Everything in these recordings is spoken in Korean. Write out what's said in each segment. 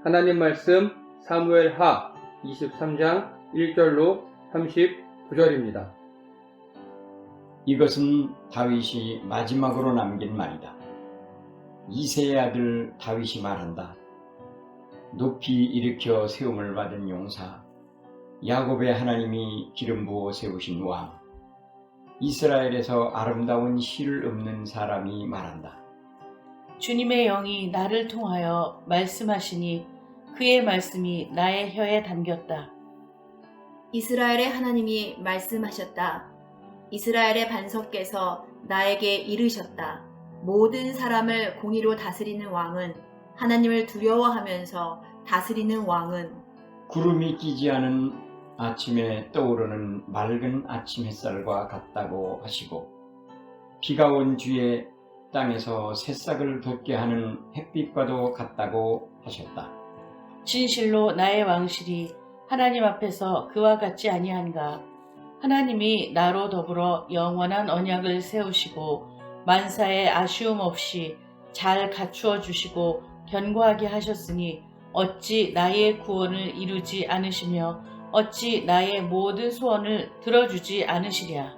하나님 말씀 사무엘하 23장 1절로 39절입니다. 이것은 다윗이 마지막으로 남긴 말이다. 이새의 아들 다윗이 말한다. 높이 일으켜 세움을 받은 용사, 야곱의 하나님이 기름 부어 세우신 왕, 이스라엘에서 아름다운 실을 읊는 사람이 말한다. 주님의 영이 나를 통하여 말씀하시니 그의 말씀이 나의 혀에 담겼다. 이스라엘의 하나님이 말씀하셨다. 이스라엘의 반석께서 나에게 이르셨다. 모든 사람을 공의로 다스리는 왕은, 하나님을 두려워하면서 다스리는 왕은 구름이 끼지 않은 아침에 떠오르는 맑은 아침 햇살과 같다고 하시고, 비가 온 뒤에 땅에서 새싹을 돋게 하는 햇빛과도 같다고 하셨다. 진실로 나의 왕실이 하나님 앞에서 그와 같지 아니한가. 하나님이 나로 더불어 영원한 언약을 세우시고 만사에 아쉬움 없이 잘 갖추어 주시고 견고하게 하셨으니 어찌 나의 구원을 이루지 않으시며 어찌 나의 모든 소원을 들어주지 않으시랴.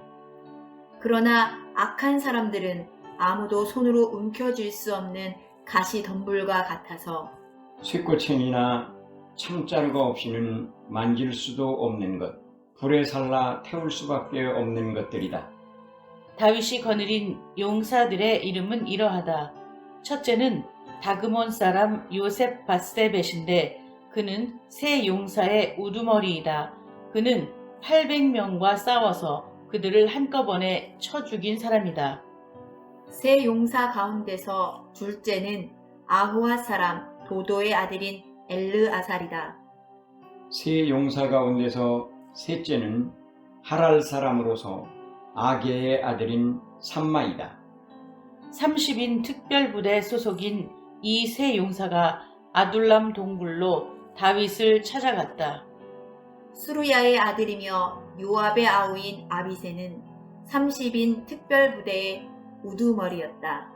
그러나 악한 사람들은 아무도 손으로 움켜쥘 수 없는 가시덤불과 같아서 쇠꼬챙이나 창자루가 없이는 만질 수도 없는 것, 불에 살라 태울 수밖에 없는 것들이다. 다윗이 거느린 용사들의 이름은 이러하다. 첫째는 다그몬 사람 요셉 바세벳인데 그는 세 용사의 우두머리이다. 그는 800명과 싸워서 그들을 한꺼번에 쳐 죽인 사람이다. 세 용사 가운데서 둘째는 아호앗 사람 도도의 아들인 엘르아살이다. 세 용사 가운데서 셋째는 하랄 사람으로서 아게의 아들인 삼마이다. 30인 특별부대 소속인 이 세 용사가 아둘람 동굴로 다윗을 찾아갔다. 수루야의 아들이며 요압의 아우인 아비새는 30인 특별부대의 우두머리였다.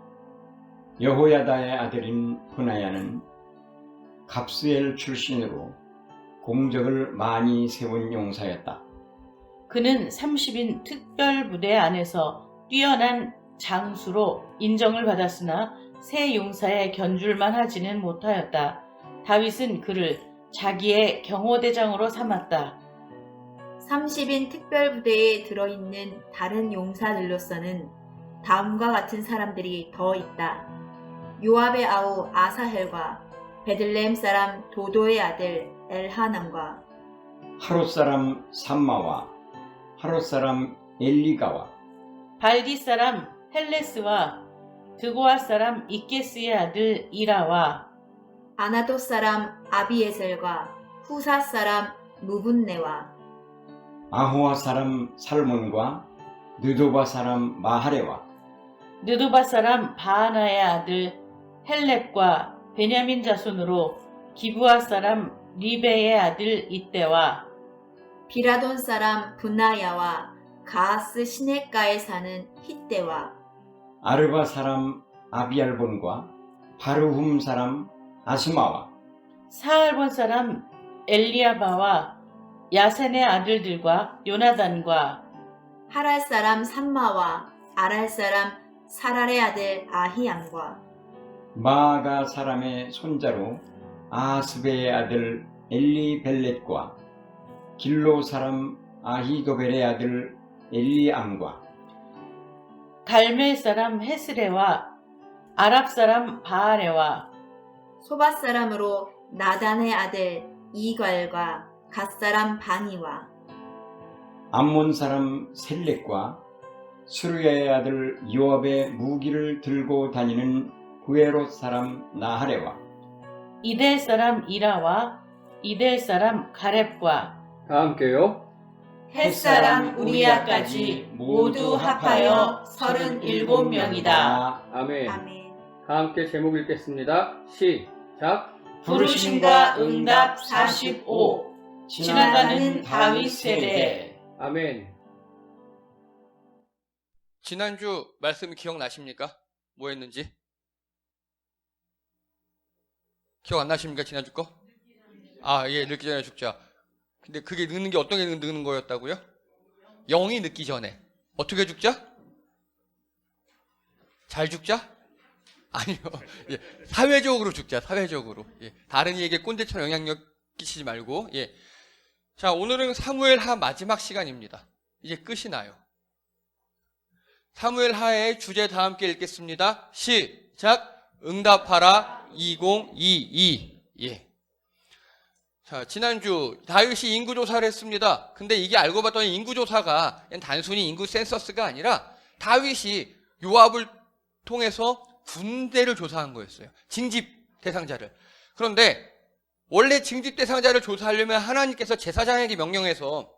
여호야다의 아들인 브나야는 갑스엘 출신으로 공적을 많이 세운 용사였다. 그는 30인 특별부대 안에서 뛰어난 장수로 인정을 받았으나 세 용사의 견줄만 하지는 못하였다. 다윗은 그를 자기의 경호대장으로 삼았다. 30인 특별부대에 들어있는 다른 용사들로서는 다음과 같은 사람들이 더 있다. 요압의 아우 아사헬과 베들레헴 사람 도도의 아들 엘하남과 하롯 사람 삼마와 하롯 사람 엘리가와 발디 사람 헬레스와 드고아 사람 이케스의 아들 이라와 아나도 사람 아비에셀과 후사 사람 무분네와 아호와 사람 살몬과 느도바 사람 마하레와 느도바 사람 바하나의 아들 헬렙과 베냐민 자손으로 기브아 사람 리베의 아들 이때와 비라돈 사람 분나야와 가하스 시냇가에 사는 hit대와 아르바 사람 아비알본과 바르훔 사람 아스마와 사알본 사람 엘리아바와 야센의 아들들과 요나단과 하랄 사람 삼마와 아랄 사람 사랄의 아들 아히암과 마아가 사람의 손자로 아스베의 아들 엘리벨렛과 길로 사람 아히도벨의 아들 엘리암과 갈멜 사람 헤스레와 아랍 사람 바아레와 소밧 사람으로 나단의 아들 이갈과 갓 사람 바니와 암몬 사람 셀렉과 수르야의 아들 요압의 무기를 들고 다니는 구에롯 사람 나하레와 이델 사람 이라와 이델 사람 가렙과 다 함께요. 햇사람 우리야까지 모두 합하여 37명이다. 아멘. 아멘. 다 함께 제목 읽겠습니다. 시작. 부르심과 응답 45 지나가는 다윗 세대. 아멘. 지난주 말씀 기억나십니까? 뭐 했는지? 기억 안 나십니까? 지난주 거? 아, 예, 늙기 전에 죽자. 근데 그게 늙는 게 어떤 게 늙는 거였다고요? 영이 늙기 전에. 어떻게 죽자? 잘 죽자? 아니요. 예, 사회적으로 죽자, 사회적으로. 예, 다른 이에게 꼰대처럼 영향력 끼치지 말고. 예. 자, 오늘은 사무엘하 마지막 시간입니다. 이제 끝이 나요. 사무엘하의 주제 다 함께 읽겠습니다. 시작. 응답하라 2022. 예. 자, 지난주 다윗이 인구조사를 했습니다. 근데 이게 알고 봤더니 인구조사가 단순히 인구 센서스가 아니라 다윗이 요압을 통해서 군대를 조사한 거였어요. 징집 대상자를. 그런데 원래 징집 대상자를 조사하려면 하나님께서 제사장에게 명령해서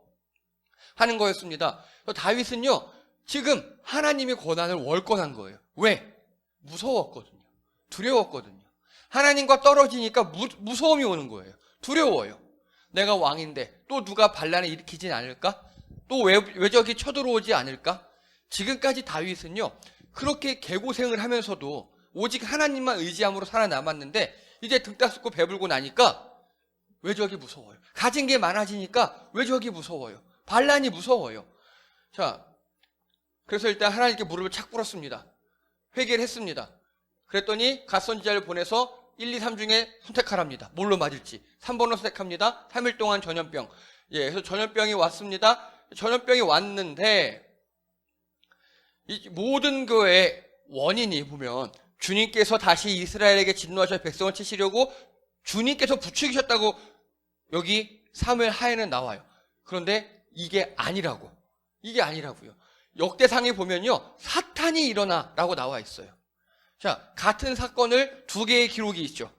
하는 거였습니다. 다윗은요, 지금 하나님의 권한을 월권한 거예요. 왜? 무서웠거든요. 두려웠거든요. 하나님과 떨어지니까 무서움이 오는 거예요. 두려워요. 내가 왕인데 또 누가 반란을 일으키진 않을까? 또 외적이 쳐들어오지 않을까? 지금까지 다윗은요, 그렇게 개고생을 하면서도 오직 하나님만 의지함으로 살아남았는데 이제 등 따스고 배불고 나니까 외적이 무서워요. 가진 게 많아지니까 외적이 무서워요. 반란이 무서워요. 자, 그래서 일단 하나님께 무릎을 착 꿇었습니다. 회개를 했습니다. 그랬더니 갓선지자를 보내서 1, 2, 3 중에 선택하랍니다. 뭘로 맞을지. 3번으로 선택합니다. 3일 동안 전염병. 예, 그래서 전염병이 왔습니다. 전염병이 왔는데 이 모든 거의 원인이 보면 주님께서 다시 이스라엘에게 진노하셔 백성을 치시려고 주님께서 부추기셨다고 여기 사무엘 하에는 나와요. 그런데 이게 아니라고. 이게 아니라고요. 역대상에 보면요, 사탄이 일어나라고 나와 있어요. 자, 같은 사건을 두 개의 기록이 있죠.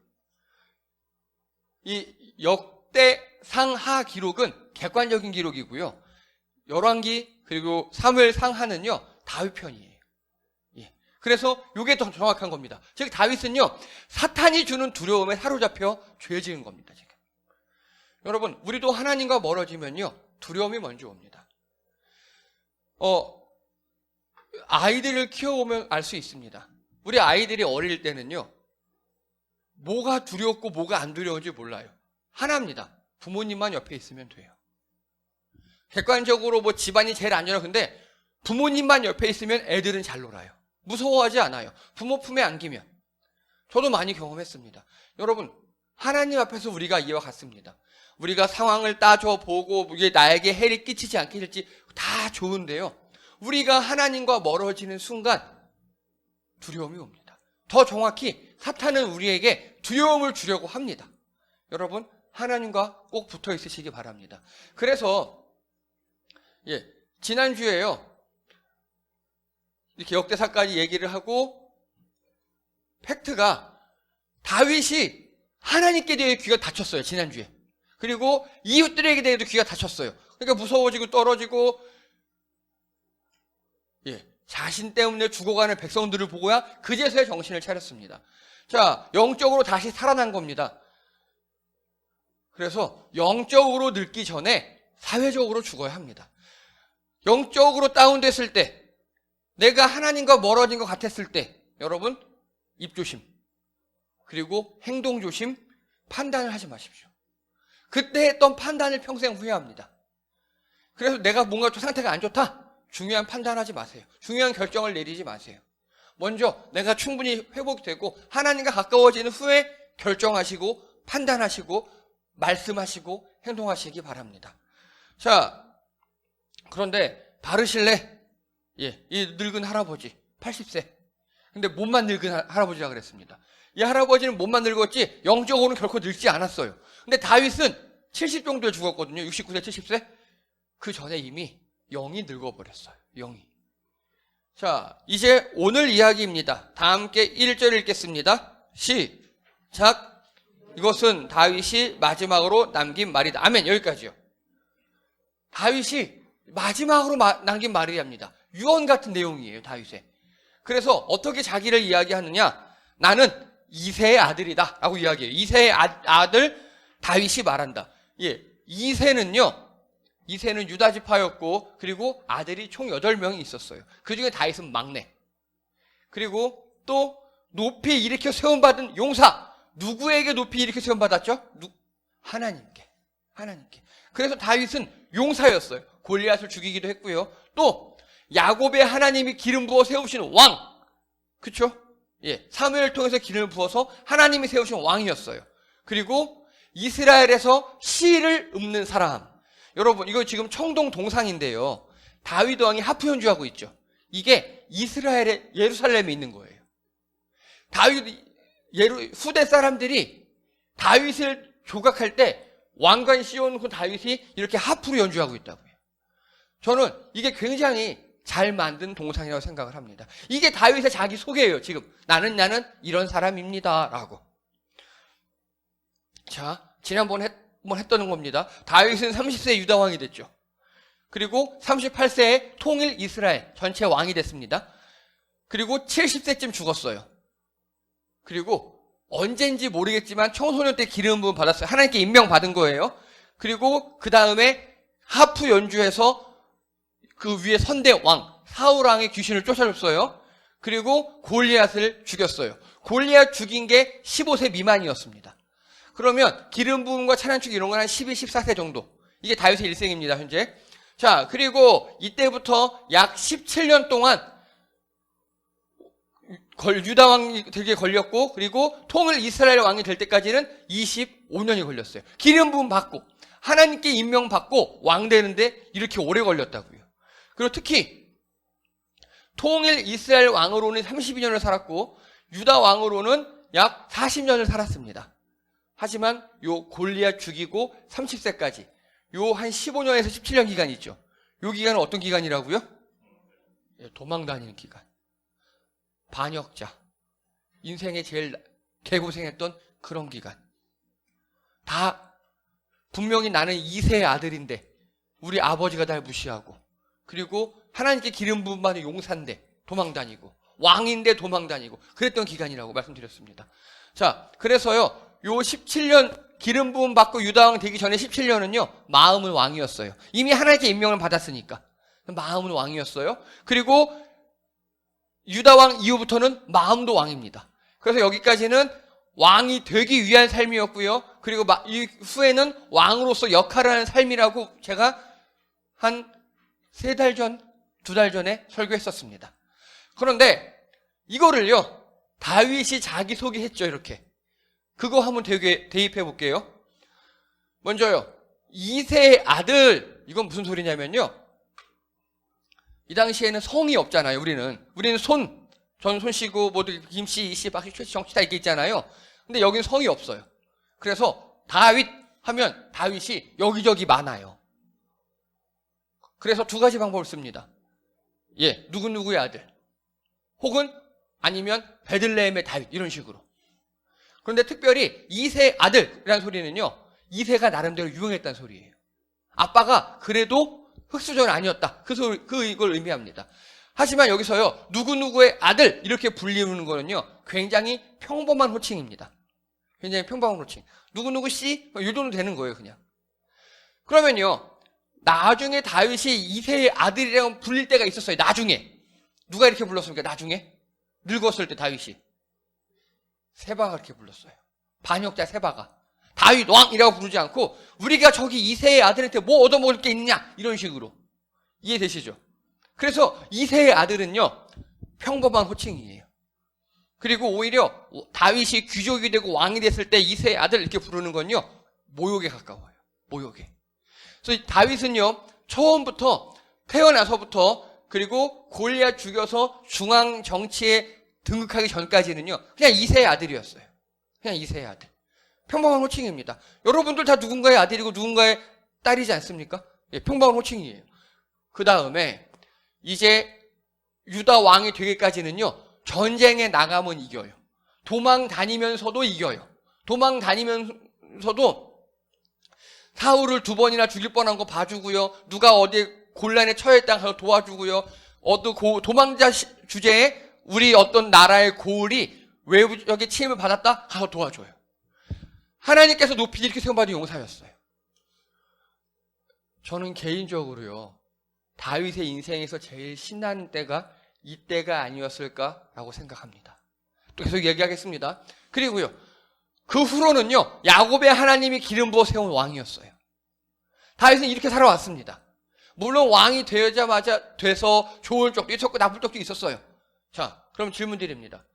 이 역대상하 기록은 객관적인 기록이고요. 열왕기 그리고 사무엘 상하는요, 다윗 편이에요. 예. 그래서 이게 더 정확한 겁니다. 즉 다윗은요, 사탄이 주는 두려움에 사로잡혀 죄 지은 겁니다. 지금. 여러분, 우리도 하나님과 멀어지면요, 두려움이 먼저 옵니다. 아이들을 키워보면 알 수 있습니다. 우리 아이들이 어릴 때는요, 뭐가 두렵고 뭐가 안 두려운지 몰라요. 하나입니다. 부모님만 옆에 있으면 돼요. 객관적으로 뭐 집안이 제일 안전해요. 근데 부모님만 옆에 있으면 애들은 잘 놀아요. 무서워하지 않아요. 부모 품에 안기면. 저도 많이 경험했습니다. 여러분, 하나님 앞에서 우리가 이와 같습니다. 우리가 상황을 따져보고 이게 나에게 해를 끼치지 않게 될지 다 좋은데요, 우리가 하나님과 멀어지는 순간 두려움이 옵니다. 더 정확히 사탄은 우리에게 두려움을 주려고 합니다. 여러분, 하나님과 꼭 붙어 있으시기 바랍니다. 그래서 지난주에요, 이렇게 역대사까지 얘기를 하고 팩트가 다윗이 하나님께 대해 귀가 닫혔어요. 지난주에. 그리고 이웃들에게 대해도 귀가 닫혔어요. 그러니까 무서워지고 떨어지고, 자신 때문에 죽어가는 백성들을 보고야 그제서야 정신을 차렸습니다. 자, 영적으로 다시 살아난 겁니다. 그래서 영적으로 늙기 전에 사회적으로 죽어야 합니다. 영적으로 다운됐을 때, 내가 하나님과 멀어진 것 같았을 때, 여러분, 입조심, 그리고 행동조심, 판단을 하지 마십시오. 그때 했던 판단을 평생 후회합니다. 그래서 내가 뭔가 좀 상태가 안 좋다? 중요한 판단하지 마세요. 중요한 결정을 내리지 마세요. 먼저 내가 충분히 회복되고 하나님과 가까워지는 후에 결정하시고 판단하시고 말씀하시고 행동하시기 바랍니다. 자, 그런데 바르실레, 이 늙은 할아버지 80세. 근데 몸만 늙은 할아버지라 그랬습니다. 이 할아버지는 몸만 늙었지 영적으로는 결코 늙지 않았어요. 근데 다윗은 70 정도에 죽었거든요. 69세, 70세. 그 전에 이미 영이 늙어버렸어요. 영이. 자, 이제 오늘 이야기입니다. 다 함께 1절 읽겠습니다. 시작. 이것은 다윗이 마지막으로 남긴 말이다. 아멘. 여기까지요. 다윗이 마지막으로 남긴 말이랍니다. 유언 같은 내용이에요. 다윗의. 그래서 어떻게 자기를 이야기하느냐? 나는 이새의 아들이다 라고 이야기해요. 이새의 아들 다윗이 말한다. 이새는 유다 지파였고, 그리고 아들이 총 8명이 있었어요. 그 중에 다윗은 막내. 그리고 또 높이 일으켜 세움받은 용사, 누구에게 높이 이렇게 세움받았죠? 하나님께. 하나님께. 그래서 다윗은 용사였어요. 골리앗을 죽이기도 했고요. 또 야곱의 하나님이 기름 부어 세우신 왕. 그렇죠? 예, 사무엘을 통해서 기름을 부어서 하나님이 세우신 왕이었어요. 그리고 이스라엘에서 시를 읊는 사람. 여러분, 이거 지금 청동 동상인데요. 다윗 왕이 하프 연주하고 있죠. 이게 이스라엘의 예루살렘에 있는 거예요. 후대 사람들이 다윗을 조각할 때 왕관 씌워놓고 다윗이 이렇게 하프로 연주하고 있다고요. 저는 이게 굉장히 잘 만든 동상이라고 생각을 합니다. 이게 다윗의 자기 소개예요. 지금 나는 이런 사람입니다 라고. 자, 지난번에 했던 겁니다. 다윗은 30세 유다 왕이 됐죠. 그리고 38세에 통일 이스라엘 전체 왕이 됐습니다. 그리고 70세쯤 죽었어요. 그리고 언젠지 모르겠지만 청소년 때 기름 부음 받았어요. 하나님께 임명받은 거예요. 그리고 그 다음에 하프 연주해서 그 위에 선대 왕 사울 왕의 귀신을 쫓아줬어요. 그리고 골리앗을 죽였어요. 골리앗 죽인 게 15세 미만이었습니다. 그러면 기름 부음과 찬양축 이런 건 한 12, 14세 정도. 이게 다윗의 일생입니다, 현재. 자, 그리고 이때부터 약 17년 동안 유다 왕이 되게 걸렸고, 그리고 통일 이스라엘 왕이 될 때까지는 25년이 걸렸어요. 기름 부음 받고 하나님께 임명받고 왕 되는데 이렇게 오래 걸렸다고요. 그리고 특히 통일 이스라엘 왕으로는 32년을 살았고 유다 왕으로는 약 40년을 살았습니다. 하지만 요 골리앗 죽이고 30세까지 요 한 15년에서 17년 기간이 있죠. 요 기간은 어떤 기간이라고요? 도망 다니는 기간. 반역자. 인생에 제일 개고생했던 그런 기간. 다 분명히 나는 2세의 아들인데 우리 아버지가 날 무시하고, 그리고 하나님께 기름 부음 받은 용사인데 도망 다니고, 왕인데 도망 다니고 그랬던 기간이라고 말씀드렸습니다. 자, 그래서요 요 17년 기름 부음 받고 유다 왕 되기 전에 17년은요 마음은 왕이었어요. 이미 하나님께 임명을 받았으니까 마음은 왕이었어요. 그리고 유다 왕 이후부터는 마음도 왕입니다. 그래서 여기까지는 왕이 되기 위한 삶이었고요. 그리고 이후에는 왕으로서 역할을 하는 삶이라고 제가 한 3달 전, 2달 전에 설교했었습니다. 그런데 이거를요 다윗이 자기소개했죠. 이렇게. 그거 한번 대입해 볼게요. 먼저요 2세의 아들. 이건 무슨 소리냐면요, 이 당시에는 성이 없잖아요. 우리는 전 씨고 모두 김씨, 이씨, 박씨, 최씨, 정씨 다 이렇게 있잖아요. 근데 여기는 성이 없어요. 그래서 다윗 하면 다윗이 여기저기 많아요. 그래서 2가지 방법을 씁니다. 예, 누구누구의 아들, 혹은 아니면 베들레헴의 다윗, 이런 식으로. 그런데 특별히 2세 아들이라는 소리는요 2세가 나름대로 유명했다는 소리예요. 아빠가 그래도 흑수저는 아니었다. 이걸 의미합니다. 하지만 여기서요 누구누구의 아들 이렇게 불리는 거는요 굉장히 평범한 호칭입니다. 굉장히 평범한 호칭. 누구누구 씨? 이 정도 되는 거예요, 그냥. 그러면요 나중에 다윗이 2세의 아들이라고 불릴 때가 있었어요. 나중에. 누가 이렇게 불렀습니까? 나중에? 늙었을 때 다윗이. 세바가 이렇게 불렀어요. 반역자 세바가. 다윗 왕이라고 부르지 않고 우리가 저기 2세의 아들한테 뭐 얻어먹을 게 있냐 이런 식으로. 이해되시죠? 그래서 2세의 아들은요 평범한 호칭이에요. 그리고 오히려 다윗이 귀족이 되고 왕이 됐을 때 2세의 아들 이렇게 부르는 건요 모욕에 가까워요. 모욕에. 그래서 다윗은요 처음부터 태어나서부터, 그리고 골리앗 죽여서 중앙 정치에 등극하기 전까지는요 그냥 2세의 아들이었어요. 그냥 2세의 아들. 평범한 호칭입니다. 여러분들 다 누군가의 아들이고 누군가의 딸이지 않습니까? 예, 평범한 호칭이에요. 그 다음에 이제 유다 왕이 되기까지는요 전쟁에 나가면 이겨요. 도망 다니면서도 이겨요. 도망 다니면서도 사울을 2번이나 죽일 뻔한 거 봐주고요. 누가 어디 곤란에 처했다 가서 도와주고요. 도망자 주제에 우리 어떤 나라의 고을이 외부적인 침입을 받았다 가서 도와줘요. 하나님께서 높이 이렇게 세움받은 용사였어요. 저는 개인적으로요 다윗의 인생에서 제일 신나는 때가 이때가 아니었을까라고 생각합니다. 또 계속 얘기하겠습니다. 그리고요 그 후로는요, 야곱의 하나님이 기름 부어 세운 왕이었어요. 다윗은 이렇게 살아왔습니다. 물론 왕이 되자마자 돼서 좋은 쪽도 있었고 나쁜 쪽도 있었어요. 자, 그럼 질문 드립니다.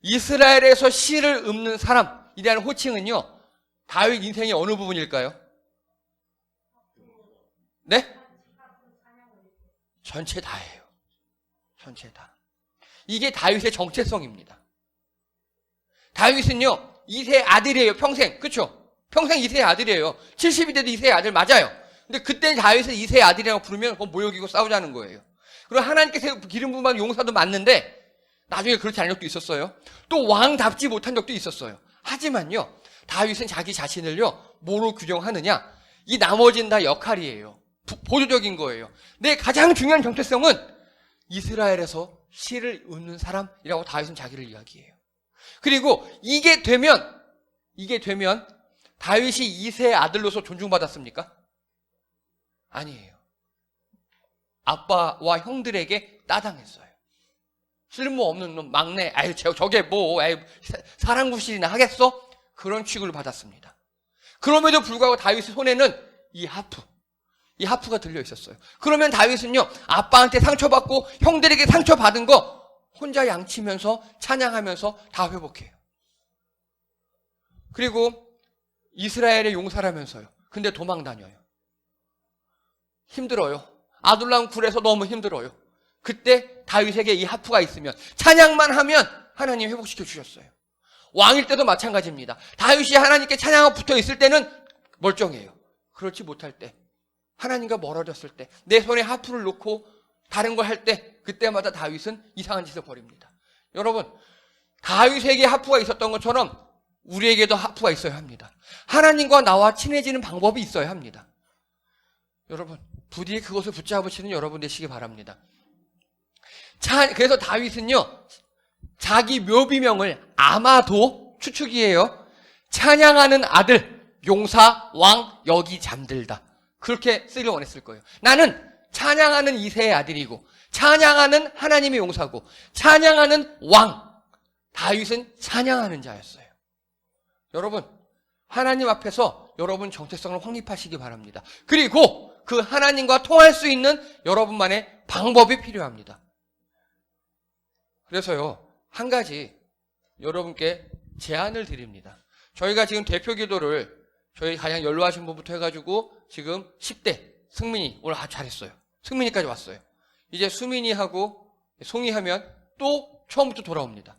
이스라엘에서 시를 읊는 사람이라는 호칭은요, 다윗 인생의 어느 부분일까요? 네? 전체 다예요. 전체 다. 이게 다윗의 정체성입니다. 다윗은요, 이세의 아들이에요, 평생. 그쵸? 평생 이세의 아들이에요. 70이 돼도 이세의 아들 맞아요. 근데 그때 다윗을 이세의 아들이라고 부르면 그건 모욕이고 싸우자는 거예요. 그리고 하나님께서 기름 부음한 용사도 맞는데 나중에 그렇지 않은 적도 있었어요. 또 왕답지 못한 적도 있었어요. 하지만요, 다윗은 자기 자신을요, 뭐로 규정하느냐? 이 나머지는 다 역할이에요. 보조적인 거예요. 내 가장 중요한 정체성은 이스라엘에서 시를 읊는 사람이라고 다윗은 자기를 이야기해요. 그리고 이게 되면 다윗이 이세의 아들로서 존중받았습니까? 아니에요. 아빠와 형들에게 따당했어요. 쓸모없는 놈, 막내, 아유, 저게 뭐, 아유, 사랑구실이나 하겠어? 그런 취급을 받았습니다. 그럼에도 불구하고 다윗의 손에는 이 하프가 들려 있었어요. 그러면 다윗은요, 아빠한테 상처받고 형들에게 상처받은 거 혼자 양치면서 찬양하면서 다 회복해요. 그리고 이스라엘의 용사라면서요. 근데 도망 다녀요. 힘들어요. 아둘람 굴에서 너무 힘들어요. 그때 다윗에게 이 하프가 있으면, 찬양만 하면 하나님 회복시켜 주셨어요. 왕일 때도 마찬가지입니다. 다윗이 하나님께 찬양하고 붙어 있을 때는 멀쩡해요. 그렇지 못할 때, 하나님과 멀어졌을 때, 내 손에 하프를 놓고 다른 걸 할 때, 그때마다 다윗은 이상한 짓을 벌입니다. 여러분, 다윗에게 하프가 있었던 것처럼 우리에게도 하프가 있어야 합니다. 하나님과 나와 친해지는 방법이 있어야 합니다. 여러분, 부디 그것을 붙잡으시는 여러분 되시기 바랍니다. 그래서 다윗은요, 자기 묘비명을 아마도 추측이에요. 찬양하는 아들, 용사, 왕, 여기 잠들다. 그렇게 쓰기를 원했을 거예요. 나는 찬양하는 이세의 아들이고, 찬양하는 하나님의 용사고, 찬양하는 왕. 다윗은 찬양하는 자였어요. 여러분, 하나님 앞에서 여러분 정체성을 확립하시기 바랍니다. 그리고 그 하나님과 통할 수 있는 여러분만의 방법이 필요합니다. 그래서요, 한 가지 여러분께 제안을 드립니다. 저희가 지금 대표 기도를 저희 가장 연로하신 분부터 해가지고 지금 10대 승민이 오늘 아주 잘했어요. 승민이까지 왔어요. 이제 수민이하고 송이하면 또 처음부터 돌아옵니다.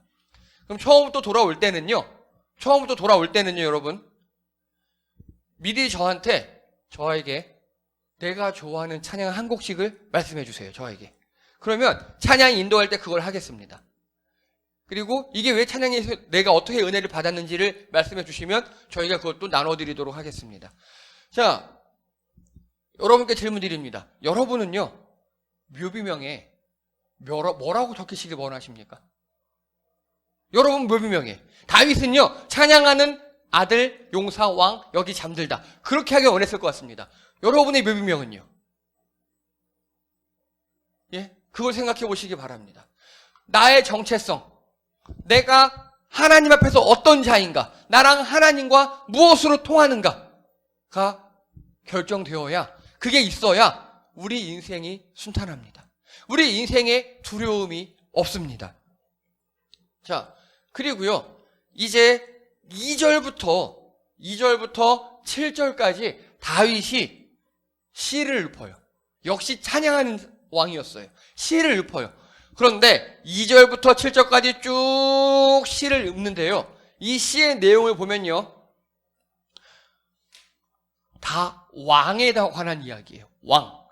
그럼 처음부터 돌아올 때는요, 여러분, 미리 저에게 내가 좋아하는 찬양 한 곡씩을 말씀해 주세요. 저에게. 그러면 찬양 인도할 때 그걸 하겠습니다. 그리고 이게 왜 찬양에서 내가 어떻게 은혜를 받았는지를 말씀해 주시면 저희가 그것도 나눠드리도록 하겠습니다. 자, 여러분께 질문 드립니다. 여러분은요, 묘비명에 뭐라고 적히시길 원하십니까? 여러분 묘비명에 다윗은요, 찬양하는 아들, 용사, 왕, 여기 잠들다. 그렇게 하길 원했을 것 같습니다. 여러분의 묘비명은요? 예? 그걸 생각해 보시기 바랍니다. 나의 정체성, 내가 하나님 앞에서 어떤 자인가, 나랑 하나님과 무엇으로 통하는가가 결정되어야, 그게 있어야 우리 인생이 순탄합니다. 우리 인생에 두려움이 없습니다. 자, 그리고요, 이제 2절부터 7절까지 다윗이 시를 읊어요. 역시 찬양하는 왕이었어요. 시를 읊어요. 그런데 2절부터 7절까지 쭉 시를 읊는데요, 이 시의 내용을 보면요, 다 왕에 관한 이야기예요. 왕.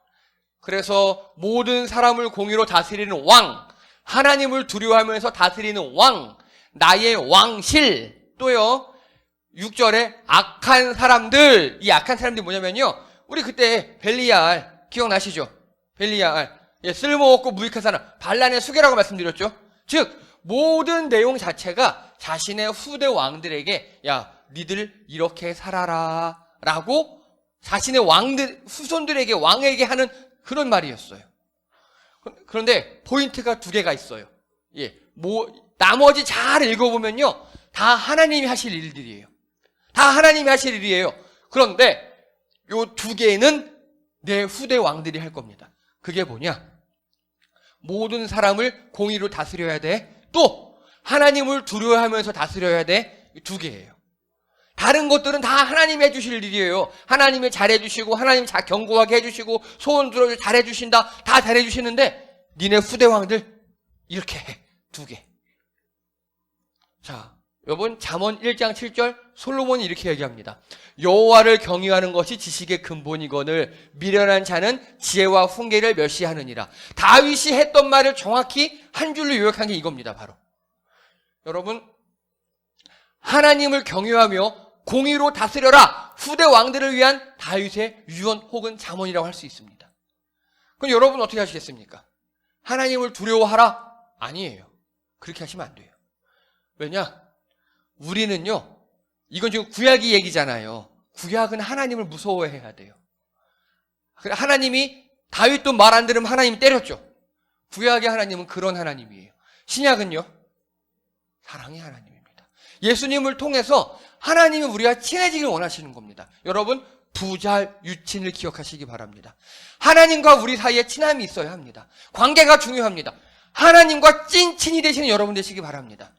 그래서 모든 사람을 공의로 다스리는 왕, 하나님을 두려워하면서 다스리는 왕, 나의 왕실. 또요, 6절에 악한 사람들. 이 악한 사람들이 뭐냐면요, 우리 그때 벨리알 기억나시죠? 벨리알, 쓸모없고 무익한 사람, 반란의 수괴라고 말씀드렸죠. 즉 모든 내용 자체가 자신의 후대 왕들에게, 야, 니들 이렇게 살아라 라고 자신의 후손들에게, 왕에게 하는 그런 말이었어요. 그런데 포인트가 두 개가 있어요. 나머지 잘 읽어보면요, 다 하나님이 하실 일들이에요. 다 하나님이 하실 일이에요. 그런데 요 두 개는 내 후대 왕들이 할 겁니다. 그게 뭐냐? 모든 사람을 공의로 다스려야 돼. 또 하나님을 두려워하면서 다스려야 돼. 이 두 개예요. 다른 것들은 다 하나님이 해주실 일이에요. 하나님이 잘해주시고 하나님 잘 견고하게 해주시고 소원 들어주고 잘해주신다. 다 잘해주시는데 니네 후대 왕들 이렇게 해. 두 개. 자, 여러분 잠언 1장 7절 솔로몬이 이렇게 얘기합니다. 여호와를 경외하는 것이 지식의 근본이거늘 미련한 자는 지혜와 훈계를 멸시하느니라. 다윗이 했던 말을 정확히 한 줄로 요약한 게 이겁니다. 바로 여러분 하나님을 경외하며 공의로 다스려라. 후대 왕들을 위한 다윗의 유언 혹은 잠언이라고 할 수 있습니다. 그럼 여러분 어떻게 하시겠습니까? 하나님을 두려워하라? 아니에요. 그렇게 하시면 안 돼요. 왜냐? 우리는요, 이건 지금 구약이 얘기잖아요. 구약은 하나님을 무서워해야 돼요. 하나님이 다윗도 말 안 들으면 하나님이 때렸죠. 구약의 하나님은 그런 하나님이에요. 신약은요, 사랑의 하나님입니다. 예수님을 통해서 하나님은 우리가 친해지길 원하시는 겁니다. 여러분, 부자 유친을 기억하시기 바랍니다. 하나님과 우리 사이에 친함이 있어야 합니다. 관계가 중요합니다. 하나님과 찐친이 되시는 여러분 되시기 바랍니다.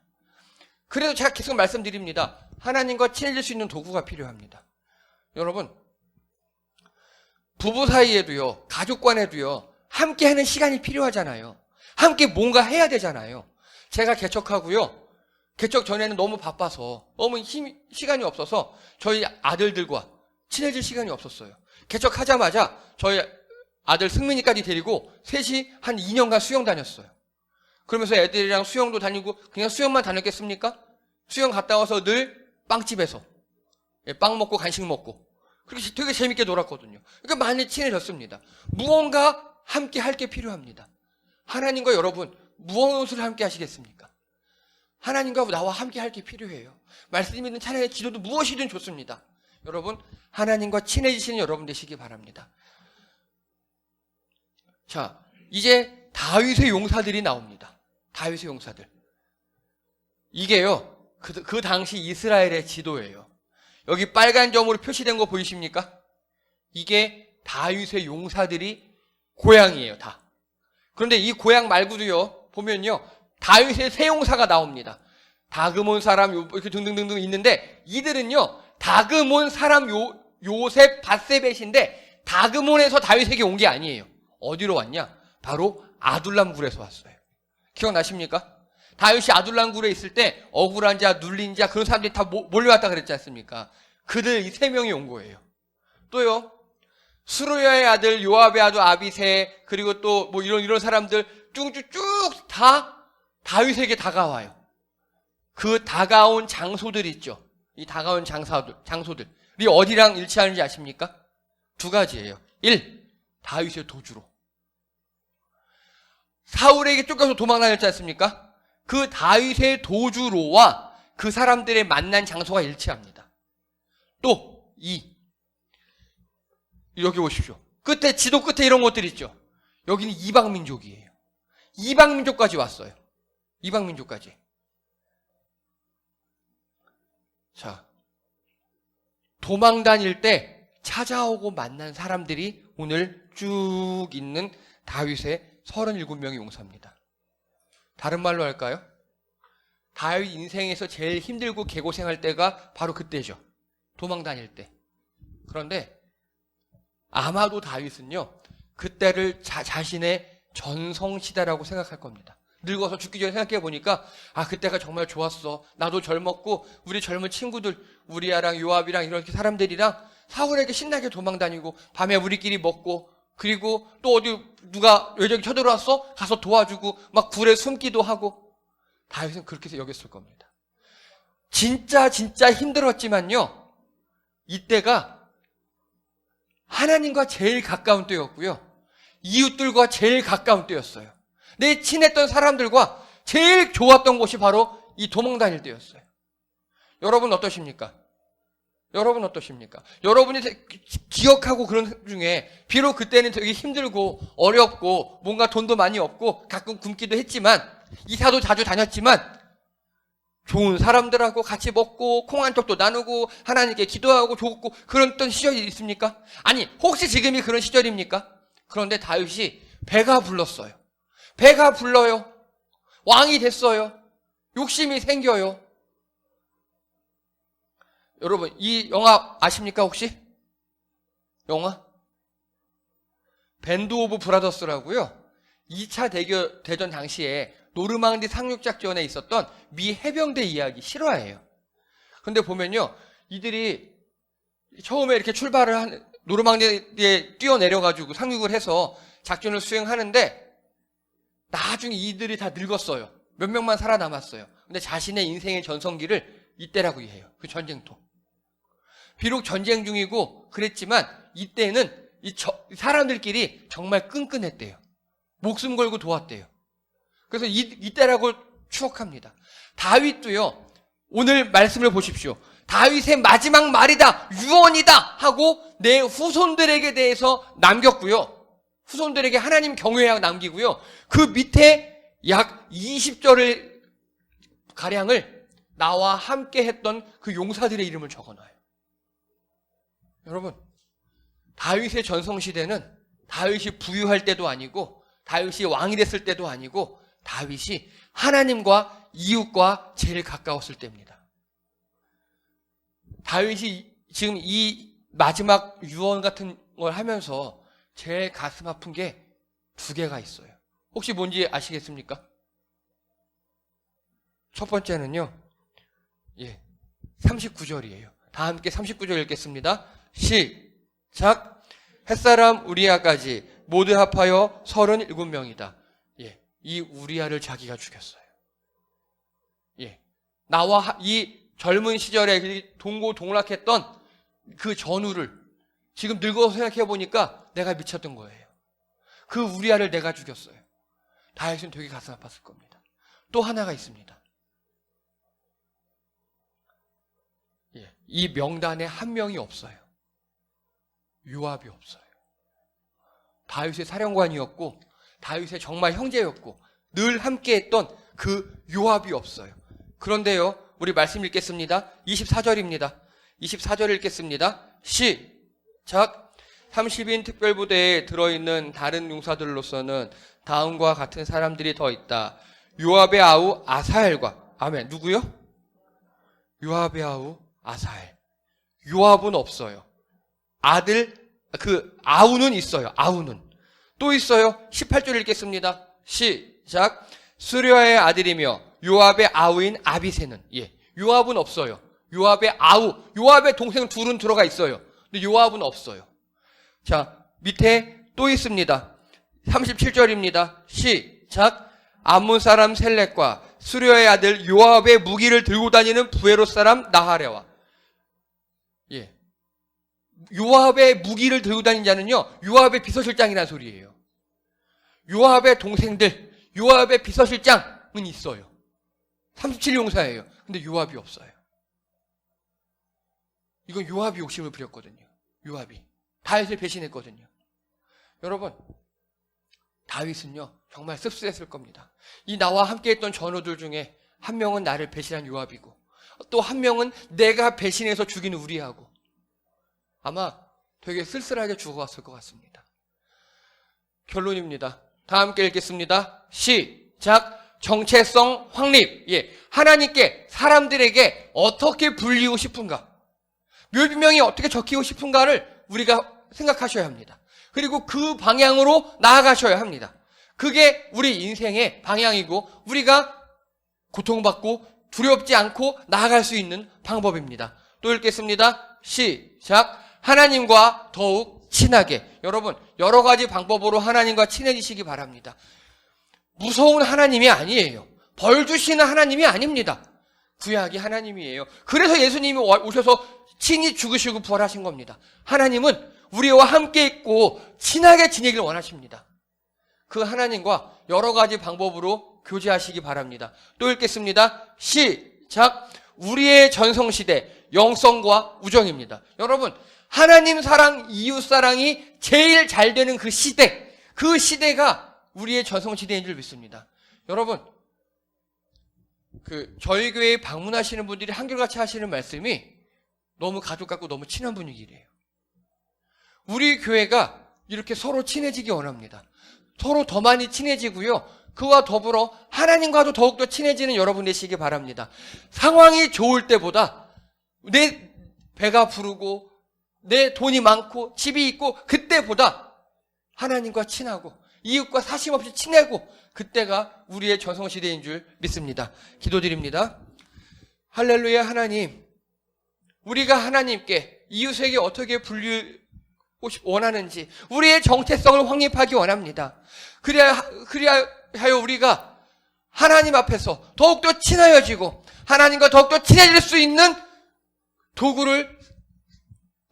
그래서 제가 계속 말씀드립니다. 하나님과 친해질 수 있는 도구가 필요합니다. 여러분, 부부 사이에도요, 가족 간에도요, 함께 하는 시간이 필요하잖아요. 함께 뭔가 해야 되잖아요. 제가 개척하고요, 개척 전에는 너무 바빠서, 너무 시간이 없어서 저희 아들들과 친해질 시간이 없었어요. 개척하자마자 저희 아들 승민이까지 데리고 셋이 한 2년간 수영 다녔어요. 그러면서 애들이랑 수영도 다니고 그냥 수영만 다녔겠습니까? 수영 갔다 와서 늘 빵집에서 빵 먹고 간식 먹고 그렇게 되게 재밌게 놀았거든요. 그러니까 많이 친해졌습니다. 무언가 함께 할 게 필요합니다. 하나님과 여러분 무엇을 함께 하시겠습니까? 하나님과 나와 함께 할 게 필요해요. 말씀이든 찬양의 기도도 무엇이든 좋습니다. 여러분 하나님과 친해지시는 여러분 되시기 바랍니다. 자, 이제 다윗의 용사들이 나옵니다. 다윗의 용사들. 이게요, 그 당시 이스라엘의 지도예요. 여기 빨간 점으로 표시된 거 보이십니까? 이게 다윗의 용사들이 고향이에요, 다. 그런데 이 고향 말고도요, 보면요, 다윗의 세 용사가 나옵니다. 다그몬 사람, 이렇게 등등등등 있는데, 이들은요, 다그몬 사람 요셉 밧세벳인데, 다그몬에서 다윗에게 온 게 아니에요. 어디로 왔냐? 바로 아둘람 굴에서 왔어요. 기억나십니까? 다윗이 아둘람 굴에 있을 때 억울한 자, 눌린 자 그런 사람들이 다 몰려왔다 그랬지 않습니까? 그들 이 세 명이 온 거예요. 또요, 수르야의 아들 요압의 아들 아비새 그리고 또 뭐 이런 사람들 쭉쭉쭉 다 다윗에게 다가와요. 그 다가온 장소들 있죠. 이 다가온 장소들이 어디랑 일치하는지 아십니까? 두 가지예요. 1. 다윗의 도주로. 사울에게 쫓겨서 도망다녔지 않습니까? 그 다윗의 도주로와 그 사람들의 만난 장소가 일치합니다. 또 2. 여기 보십시오. 끝에 지도 끝에 이런 것들 있죠. 여기는 이방민족이에요. 이방민족까지 왔어요. 이방민족까지. 자, 도망 다닐 때 찾아오고 만난 사람들이 오늘 쭉 있는 다윗의 37명의 용사입니다. 다른 말로 할까요? 다윗 인생에서 제일 힘들고 개고생할 때가 바로 그때죠. 도망 다닐 때. 그런데 아마도 다윗은요, 그때를 자신의 전성시대라고 생각할 겁니다. 늙어서 죽기 전에 생각해 보니까 그때가 정말 좋았어. 나도 젊었고 우리 젊은 친구들 우리아랑 요압이랑 이렇게 사람들이랑 사울에게 신나게 도망 다니고 밤에 우리끼리 먹고 그리고 또 어디 누가 외적이 쳐들어왔어? 가서 도와주고 막 굴에 숨기도 하고. 다윗은 그렇게 여겼을 겁니다. 진짜 힘들었지만요, 이때가 하나님과 제일 가까운 때였고요, 이웃들과 제일 가까운 때였어요. 내 친했던 사람들과 제일 좋았던 곳이 바로 이 도망 다닐 때였어요. 여러분 어떠십니까? 여러분이 기억하고 그런 중에 비록 그때는 되게 힘들고 어렵고 뭔가 돈도 많이 없고 가끔 굶기도 했지만 이사도 자주 다녔지만 좋은 사람들하고 같이 먹고 콩 한 쪽도 나누고 하나님께 기도하고 좋고 그런 시절이 있습니까? 아니, 혹시 지금이 그런 시절입니까? 그런데 다윗이 배가 불렀어요. 배가 불러요. 왕이 됐어요. 욕심이 생겨요. 여러분, 이 영화 아십니까 혹시? 영화? 밴드 오브 브라더스라고요. 2차 대전 당시에 노르망디 상륙작전에 있었던 미 해병대 이야기 실화예요. 근데 보면요, 이들이 처음에 이렇게 노르망디에 뛰어내려가지고 상륙을 해서 작전을 수행하는데 나중에 이들이 다 늙었어요. 몇 명만 살아남았어요. 근데 자신의 인생의 전성기를 이때라고 해요. 그 전쟁터. 비록 전쟁 중이고 그랬지만 이때는 사람들끼리 정말 끈끈했대요. 목숨 걸고 도왔대요. 그래서 이때라고 추억합니다. 다윗도요, 오늘 말씀을 보십시오. 다윗의 마지막 말이다, 유언이다 하고 내 후손들에게 대해서 남겼고요. 후손들에게 하나님 경외하고 남기고요. 그 밑에 약 20절을 가량을 나와 함께 했던 그 용사들의 이름을 적어놔요. 여러분, 다윗의 전성시대는 다윗이 부유할 때도 아니고 다윗이 왕이 됐을 때도 아니고 다윗이 하나님과 이웃과 제일 가까웠을 때입니다. 다윗이 지금 이 마지막 유언 같은 걸 하면서 제일 가슴 아픈 게 두 개가 있어요. 혹시 뭔지 아시겠습니까? 첫 번째는요, 39절이에요. 다 함께 39절 읽겠습니다. 시작. 햇사람 우리아까지 모두 합하여 37명이다. 이 우리아를 자기가 죽였어요. 나와 이 젊은 시절에 동고동락했던 그 전우를 지금 늙어서 생각해 보니까 내가 미쳤던 거예요. 그 우리아를 내가 죽였어요. 다윗은 되게 가슴 아팠을 겁니다. 또 하나가 있습니다. 이 명단에 한 명이 없어요. 요압이 없어요. 다윗의 사령관이었고 다윗의 정말 형제였고 늘 함께했던 그 요압이 없어요. 그런데요, 우리 말씀 읽겠습니다. 24절입니다. 24절 읽겠습니다. 시작. 30인 특별부대에 들어있는 다른 용사들로서는 다음과 같은 사람들이 더 있다. 요압의 아우 아사엘과, 아멘, 누구요? 요압의 아우 아사엘. 요압은 없어요. 아우는 있어요. 아우는. 또 있어요. 18절 읽겠습니다. 시작. 수리아의 아들이며 요압의 아우인 아비새는, 요압은 없어요. 요압의 아우, 요압의 동생 둘은 들어가 있어요. 근데 요압은 없어요. 자, 밑에 또 있습니다. 37절입니다. 시작. 암몬 사람 셀렉과 수리아의 아들 요압의 무기를 들고 다니는 부에롯 사람 나하레와. 요압의 무기를 들고 다니는 자는요, 요압의 비서실장이라는 소리예요. 요압의 동생들, 요압의 비서실장은 있어요. 37용사예요. 근데 요압이 없어요. 이건 요압이 욕심을 부렸거든요. 요압이 다윗을 배신했거든요. 여러분, 다윗은요 정말 씁쓸했을 겁니다. 이 나와 함께했던 전우들 중에 한 명은 나를 배신한 요압이고 또 한 명은 내가 배신해서 죽인 우리아고, 아마 되게 쓸쓸하게 죽어갔을 것 같습니다. 결론입니다. 다 함께 읽겠습니다. 시작. 정체성 확립. 하나님께 사람들에게 어떻게 불리고 싶은가, 묘비명이 어떻게 적히고 싶은가를 우리가 생각하셔야 합니다. 그리고 그 방향으로 나아가셔야 합니다. 그게 우리 인생의 방향이고 우리가 고통받고 두렵지 않고 나아갈 수 있는 방법입니다. 또 읽겠습니다. 시작. 하나님과 더욱 친하게. 여러분, 여러 가지 방법으로 하나님과 친해지시기 바랍니다. 무서운 하나님이 아니에요. 벌 주시는 하나님이 아닙니다. 구약이 하나님이에요. 그래서 예수님이 오셔서 친히 죽으시고 부활하신 겁니다. 하나님은 우리와 함께 있고 친하게 지내길 원하십니다. 그 하나님과 여러 가지 방법으로 교제하시기 바랍니다. 또 읽겠습니다. 시작. 우리의 전성시대 영성과 우정입니다. 여러분, 하나님 사랑, 이웃 사랑이 제일 잘 되는 그 시대, 그 시대가 우리의 전성시대인 줄 믿습니다. 여러분, 저희 교회에 방문하시는 분들이 한결같이 하시는 말씀이 너무 가족 같고 너무 친한 분위기래요. 우리 교회가 이렇게 서로 친해지기 원합니다. 서로 더 많이 친해지고요. 그와 더불어 하나님과도 더욱더 친해지는 여러분 되시기 바랍니다. 상황이 좋을 때보다 내 배가 부르고 내 돈이 많고 집이 있고 그때보다 하나님과 친하고 이웃과 사심없이 친하고 그때가 우리의 전성시대인 줄 믿습니다. 기도드립니다. 할렐루야. 하나님, 우리가 하나님께 이웃에게 어떻게 불리고 원하는지 우리의 정체성을 확립하기 원합니다. 그리하여 우리가 하나님 앞에서 더욱더 친하여지고 하나님과 더욱더 친해질 수 있는 도구를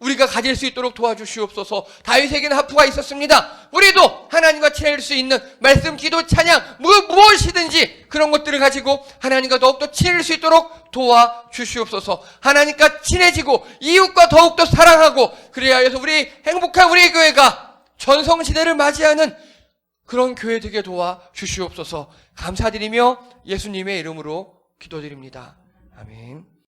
우리가 가질 수 있도록 도와주시옵소서. 다윗에게는 하프가 있었습니다. 우리도 하나님과 친해질 수 있는 말씀, 기도, 찬양 무엇이든지 그런 것들을 가지고 하나님과 더욱더 친해질 수 있도록 도와주시옵소서. 하나님과 친해지고 이웃과 더욱더 사랑하고 그래야 해서 우리 행복한 우리 교회가 전성시대를 맞이하는 그런 교회 되게 도와주시옵소서. 감사드리며 예수님의 이름으로 기도드립니다. 아멘.